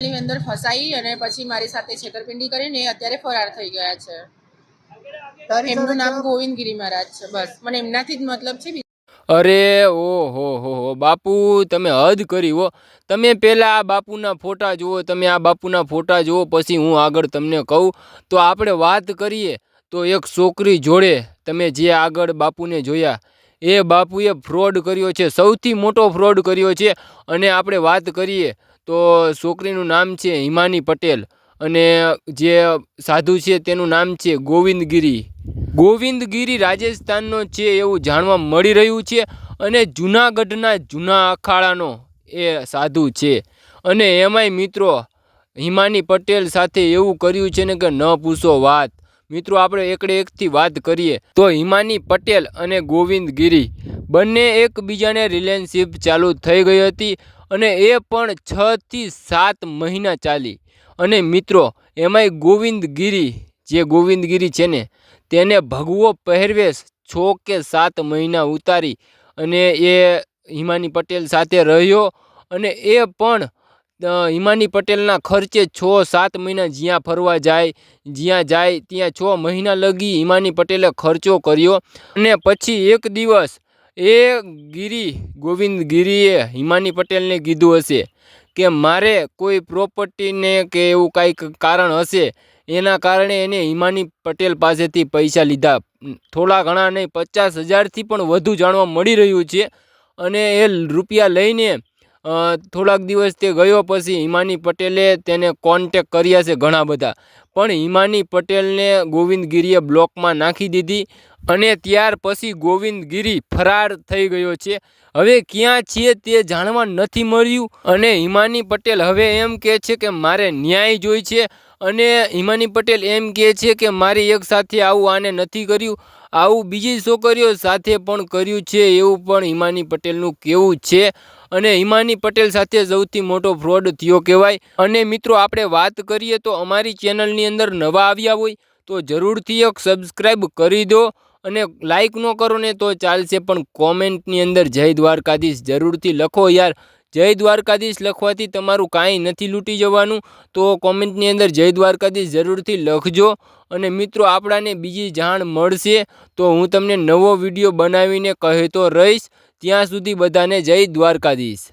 ની અંદર ફસાઈ અને પછી મારી સાથે છેતરપિંડી કરીને અત્યારે ફરાર થઈ ગયા છે। એમનું નામ ગોવિંદગીરી મહારાજ છે। બસ મને એમનાથી જ મતલબ છે। અરે ઓહો હો બાપુ, તમે હદ કરી હો। તમે પહેલાં આ બાપુના ફોટા જુઓ, તમે આ બાપુના ફોટા જુઓ, પછી હું આગળ તમને કહું। તો આપણે વાત કરીએ તો એક છોકરી જોડે તમે જે આગળ બાપુને જોયા, એ બાપુએ ફ્રોડ કર્યો છે, સૌથી મોટો ફ્રોડ કર્યો છે। અને આપણે વાત કરીએ તો છોકરીનું નામ છે હિમાની પટેલ, અને જે સાધુ છે તેનું નામ છે ગોવિંદગીરી। ગોવિંદગીરી રાજસ્થાનનો છે એવું જાણવા મળી રહ્યું છે, અને જૂનાગઢના જૂના અખાડાનો એ સાધુ છે। અને એમાંય મિત્રો હિમાની પટેલ સાથે એવું કર્યું છે ને કે ન પૂછો વાત। મિત્રો આપણે એકથી વાત કરીએ તો હિમાની પટેલ અને ગોવિંદગીરી બંને એકબીજાને રિલેશનશિપ ચાલુ થઈ ગઈ હતી, અને એ પણ 6 થી 7 મહિના ચાલી। અને મિત્રો એમાંય ગોવિંદગીરી છે ને, તેને ભગવો પહેરવેશ 6 કે 7 મહિના ઉતારી અને એ હિમાની પટેલ સાથે રહ્યો। અને એ પણ હિમાની પટેલના ખર્ચે 6-7 મહિના જ્યાં ફરવા જાય, જ્યાં જાય ત્યાં 6 મહિના લગી હિમાની પટેલે ખર્ચો કર્યો। અને પછી એક દિવસ એ ગોવિંદગીરીએ હિમાની પટેલને કીધું હશે કે મારે કોઈ પ્રોપર્ટીને કે એવું કાંઈક કારણ હશે, એના કારણે એને હિમાની પટેલ પાસેથી પૈસા લીધા। થોડા ઘણા નહીં, 50,000થી પણ વધુ જાણવા મળી રહ્યું છે। અને એ રૂપિયા લઈને થોડાક દિવસ તે ગયો, પછી હિમાની પટેલે તેને કોન્ટેક કર્યા છે ઘણા બધા, પણ હિમાની પટેલને ગોવિંદગીરીએ બ્લોકમાં નાખી દીધી। અને ત્યાર પછી ગોવિંદગીરી ફરાર થઈ ગયો છે। હવે ક્યાં છે તે જાણવા નથી મળ્યું, અને હિમાની પટેલ હવે એમ કહે છે કે મારે ન્યાય જોઈ છે। અને હિમાની પટેલ એમ કહે છે કે મારી એક સાથે આવું આને નથી કર્યું, આવું બીજી છોકરીઓ સાથે પણ કર્યું છે, એવું પણ હિમાની પટેલનું કહેવું છે। અને હિમાની પટેલ સાથે સૌથી મોટો ફ્રોડ થયો કહેવાય। અને મિત્રો આપણે વાત કરીએ તો અમારી ચેનલની અંદર નવા આવ્યા હોય તો જરૂરથી એક સબસ્ક્રાઈબ કરી દો, અને લાઈક ન કરો ને તો ચાલશે, પણ કોમેન્ટની અંદર જય દ્વારકાધીશ જરૂરથી લખો યાર। જય દ્વારકાધીશ લખવાથી તમારું કાંઈ નથી લૂંટી જવાનું, તો કોમેન્ટની અંદર જય દ્વારકાધીશ જરૂરથી લખજો। અને મિત્રો આપણાને બીજી જાણ મળશે તો હું તમને નવો વિડીયો બનાવીને કહેતો રહીશ। ત્યાં સુધી બધાને જય દ્વારકાધીશ।